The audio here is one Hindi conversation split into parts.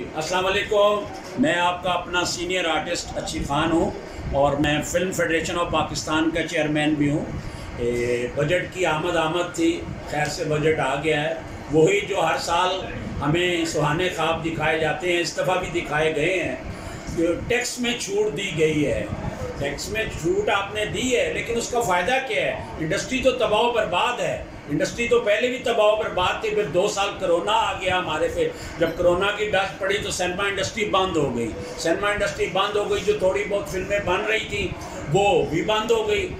अस्सलाम वालेकुम। मैं आपका अपना सीनियर आर्टिस्ट अच्छी खान हूँ और मैं फ़िल्म फेडरेशन ऑफ पाकिस्तान का चेयरमैन भी हूँ। बजट की आमद थी, खैर से बजट आ गया है। वही जो हर साल हमें सुहाने ख्वाब दिखाए जाते हैं, इस दफ़ा भी दिखाए गए हैं। टैक्स में छूट दी गई है, टैक्स में छूट आपने दी है, लेकिन उसका फ़ायदा क्या है? इंडस्ट्री तो तबाह बर्बाद है। इंडस्ट्री तो पहले भी तबाह बर्बाद थी, फिर 2 साल कोरोना आ गया हमारे पे। जब कोरोना की डस्ट पड़ी तो सिनेमा इंडस्ट्री बंद हो गई। सिनेमा इंडस्ट्री बंद हो गई, जो थोड़ी बहुत फिल्में बन रही थी वो भी बंद हो गई।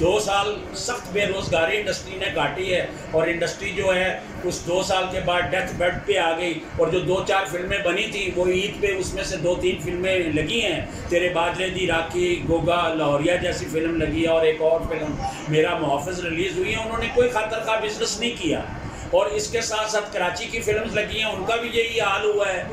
2 साल सख्त बेरोज़गारी इंडस्ट्री ने काटी है और इंडस्ट्री जो है उस 2 साल के बाद डेथ बेड पे आ गई। और जो 2-4 फिल्में बनी थी वो ईद पे, उसमें से 2-3 फिल्में लगी हैं। तेरे बाजरे दी राखी, गोगा लाहौरिया जैसी फिल्म लगी है और एक और फिल्म मेरा मुहाफ़िज़ रिलीज़ हुई है। उन्होंने कोई खातर का बिजनेस नहीं किया। और इसके साथ साथ कराची की फिल्म्स लगी हैं, उनका भी यही हाल हुआ है।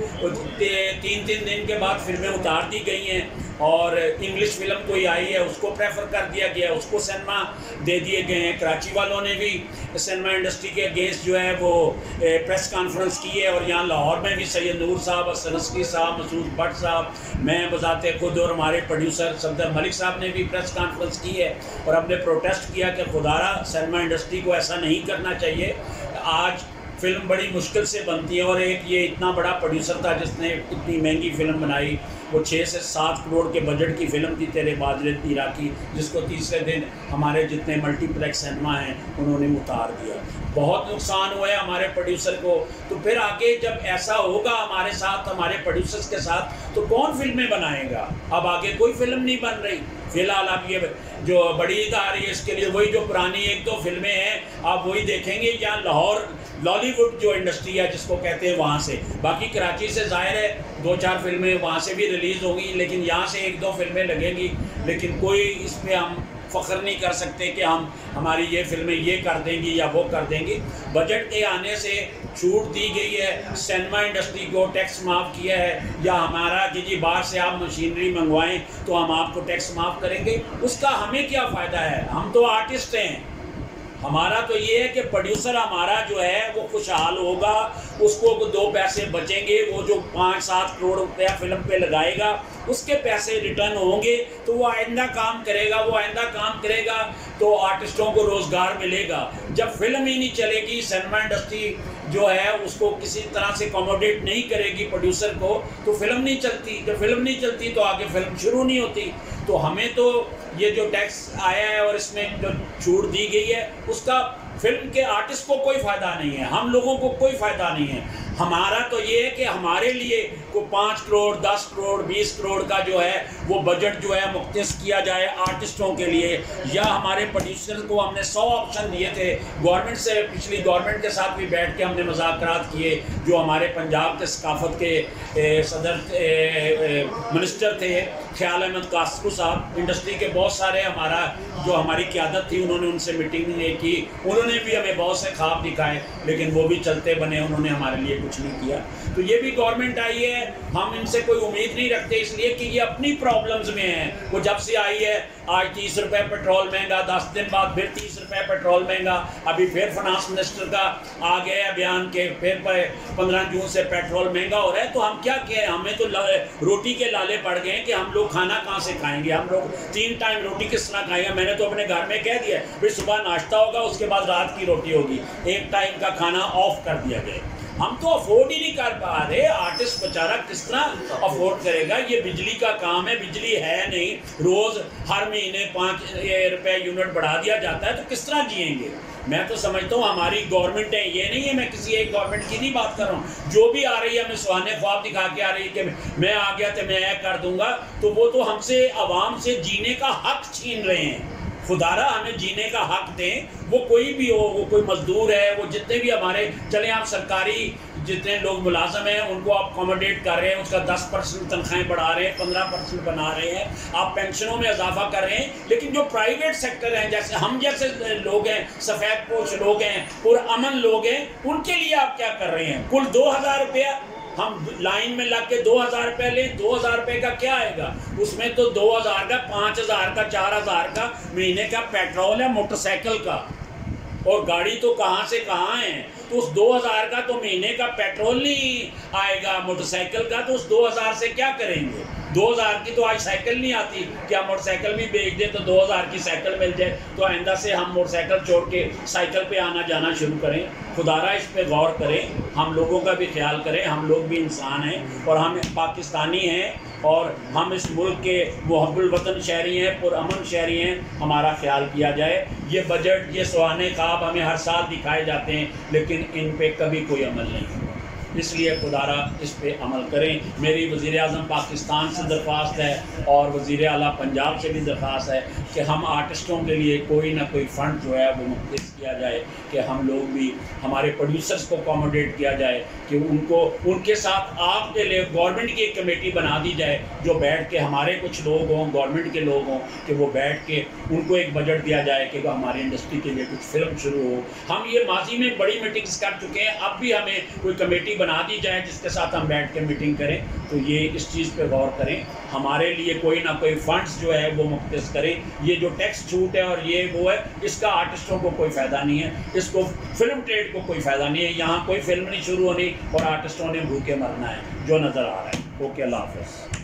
3-3 दिन के बाद फिल्में उतार दी गई हैं और इंग्लिश फिल्म कोई आई है उसको प्रेफर कर दिया गया, उसको सिनेमा दे दिए गए हैं। कराची वालों ने भी सिनेमा इंडस्ट्री के अगेंस्ट जो है वो प्रेस कॉन्फ्रेंस की है और यहाँ लाहौर में भी सैयद नूर साहब, सनस्की साहब, मसूद भट्ट साहब, मैं बजाते खुद और हमारे प्रोड्यूसर सफदर मलिक साहब ने भी प्रेस कॉन्फ्रेंस की है और हमने प्रोटेस्ट किया कि खुदारा सिनेमा इंडस्ट्री को ऐसा नहीं करना चाहिए। आज फिल्म बड़ी मुश्किल से बनती है और एक ये इतना बड़ा प्रोड्यूसर था जिसने इतनी महंगी फिल्म बनाई, वो 6 से 7 करोड़ के बजट की फ़िल्म थी तेरे बाजरे दी राखी, जिसको तीसरे दिन हमारे जितने मल्टीप्लेक्स सिनेमा हैं उन्होंने उतार दिया। बहुत नुकसान हुआ है हमारे प्रोड्यूसर को। तो फिर आगे जब ऐसा होगा हमारे साथ, हमारे प्रोड्यूसर्स के साथ, तो कौन फिल्में बनाएगा? अब आगे कोई फिल्म नहीं बन रही फ़िलहाल। अब ये जो बड़ी ईद आ रही है इसके लिए वही जो पुरानी 1-2 फिल्में हैं आप वही देखेंगे। यहाँ लाहौर लॉलीवुड जो इंडस्ट्री है जिसको कहते हैं वहाँ से, बाकी कराची से ज़ाहिर है 2-4 फिल्में वहाँ से भी रिलीज़ होंगी, लेकिन यहाँ से 1-2 फिल्में लगेंगी। लेकिन कोई इस पर हम फ़ख्र नहीं कर सकते कि हम हमारी ये फिल्में ये कर देंगी या वो कर देंगी। बजट के आने से छूट दी गई है, सिनेमा इंडस्ट्री को टैक्स माफ़ किया है, या हमारा कि जी बाहर से आप मशीनरी मंगवाएं तो हम आपको टैक्स माफ़ करेंगे। उसका हमें क्या फ़ायदा है? हम तो आर्टिस्ट हैं। हमारा तो ये है कि प्रोड्यूसर हमारा जो है वो खुशहाल होगा, उसको 2 पैसे बचेंगे। वो जो 5-7 करोड़ रुपया फिल्म पे लगाएगा उसके पैसे रिटर्न होंगे तो वो आइंदा काम करेगा। वो आइंदा काम करेगा तो आर्टिस्टों को रोज़गार मिलेगा। जब फिल्म ही नहीं चलेगी, सिनेमा इंडस्ट्री जो है उसको किसी तरह से अकोमोडेट नहीं करेगी प्रोड्यूसर को, तो फिल्म नहीं चलती। जब फिल्म नहीं चलती तो आगे फिल्म शुरू नहीं होती। तो हमें तो ये जो टैक्स आया है और इसमें जो छूट दी गई है उसका फिल्म के आर्टिस्ट को कोई फ़ायदा नहीं है, हम लोगों को कोई फ़ायदा नहीं है। हमारा तो ये है कि हमारे लिए को 5 करोड़, 10 करोड़, 20 करोड़ का जो है वो बजट जो है मुख्तस किया जाए आर्टिस्टों के लिए। या हमारे प्रोड्यूसर को हमने 100 ऑप्शन दिए थे गवर्नमेंट से, पिछली गवर्नमेंट के साथ भी बैठ के हमने मुज़ाकरात किए। जो हमारे पंजाब के सकाफत के सदर मिनिस्टर थे ख्याल अहमद कासरू साहब, इंडस्ट्री के बहुत सारे हमारी क़यादत थी, उन्होंने उनसे मीटिंग की, उन्होंने भी हमें बहुत से ख्वाब दिखाए, लेकिन वो भी चलते बने, उन्होंने हमारे लिए कुछ नहीं किया। तो ये भी गवर्नमेंट आई है, हम इनसे कोई उम्मीद नहीं रखते, इसलिए कि ये अपनी प्रॉब्लम्स में है। वो जब से आई है आज 30 रुपये पेट्रोल महंगा, 10 दिन बाद फिर 30 रुपये पेट्रोल महंगा, अभी फिर फाइनेंस मिनिस्टर का आ गया बयान के फिर 15 जून से पेट्रोल महंगा हो रहा है। तो हम क्या कहें? हमें तो रोटी के लाले पड़ गए हैं कि हम लोग खाना कहाँ से खाएंगे, हम लोग 3 टाइम रोटी किस तरह खाएंगे। मैंने तो अपने घर में कह दिया फिर सुबह नाश्ता होगा, उसके बाद रात की रोटी होगी, 1 टाइम का खाना ऑफ कर दिया गया। हम तो अफोर्ड ही नहीं कर पा रहे। आर्टिस्ट बेचारा किस तरह अफोर्ड करेगा? ये बिजली का काम है, बिजली है नहीं, रोज़ हर महीने 5 रुपये यूनिट बढ़ा दिया जाता है, तो किस तरह जिएंगे? मैं तो समझता हूँ हमारी गवर्नमेंट है, ये नहीं है मैं किसी एक गवर्नमेंट की नहीं बात कर रहा हूँ, जो भी आ रही है हमें सुहाने ख्वाब दिखा के आ रही है कि मैं आ गया तो मैं यह कर दूंगा, तो वो तो हमसे आवाम से जीने का हक छीन रहे हैं। खुदारा हमें जीने का हक दें, वो कोई भी हो, वो कोई मजदूर है, वो जितने भी हमारे चले, आप सरकारी जितने लोग मुलाजम हैं उनको आप अकोमोडेट कर रहे हैं, उसका 10% तनख्वाहें बढ़ा रहे हैं, 15% बना रहे हैं, आप पेंशनों में इजाफा कर रहे हैं। लेकिन जो प्राइवेट सेक्टर हैं, जैसे हम जैसे लोग हैं, सफ़ेद पोश लोग हैं, पुरअमन लोग हैं, उनके लिए आप क्या कर रहे हैं? कुल 2000 रुपया हम लाइन में लग के 2000 रुपये लें, 2000 रुपये का क्या आएगा? उसमें तो 2000 का, 5000 का, 4000 का महीने का पेट्रोल है मोटरसाइकिल का, और गाड़ी तो कहाँ से कहाँ है। तो उस 2000 का तो महीने का पेट्रोल नहीं आएगा मोटरसाइकिल का, तो उस 2000 से क्या करेंगे? 2000 की तो आज साइकिल नहीं आती कि हम मोटरसाइकिल भी बेच दें तो 2000 की साइकिल मिल जाए। तो आइंदा से हम मोटरसाइकिल छोड़ के साइकिल पे आना जाना शुरू करें। खुदारा इस पे गौर करें, हम लोगों का भी ख्याल करें। हम लोग भी इंसान हैं और हम पाकिस्तानी हैं और हम इस मुल्क के मुहब्बुल वतन शहरी हैं, पुरअमन शहरी हैं। हमारा ख्याल किया जाए। ये बजट, ये सुहाने ख्वाब हमें हर साल दिखाए जाते हैं, लेकिन इन पे कभी कोई अमल नहीं हुआ। इसलिए खुदारा इस पे अमल करें। मेरी वज़ीर आज़म पाकिस्तान से दरख्वास्त है और वज़ीर आला पंजाब से भी दरख्वास्त है कि हम आर्टिस्टों के लिए कोई ना कोई फ़ंड जो है वो मुख्तस किया जाए, कि हम लोग भी, हमारे प्रोड्यूसर्स को अकोमोडेट किया जाए, कि उनको, उनके साथ आपके लिए गवर्नमेंट की एक कमेटी बना दी जाए जो बैठ के, हमारे कुछ लोग हों, गवर्नमेंट के लोग हों, कि वो बैठ के उनको एक बजट दिया जाए कि वो हमारी इंडस्ट्री के लिए कुछ फिल्म शुरू हो। हम ये माजी में बड़ी मीटिंग्स कर चुके हैं, अब भी हमें कोई कमेटी बना दी जाए जिसके साथ हम बैठ के मीटिंग करें। तो ये इस चीज़ पे गौर करें, हमारे लिए कोई ना कोई फंड्स जो है वो मुख्तस करें। ये जो टैक्स छूट है और ये वो है, इसका आर्टिस्टों को कोई फ़ायदा नहीं है, इसको फिल्म ट्रेड को कोई फ़ायदा नहीं है। यहाँ कोई फिल्म नहीं शुरू होनी और आर्टिस्टों ने भूखे मरना है, जो नज़र आ रहा है। ओके, अल्लाह हाफ़िज़।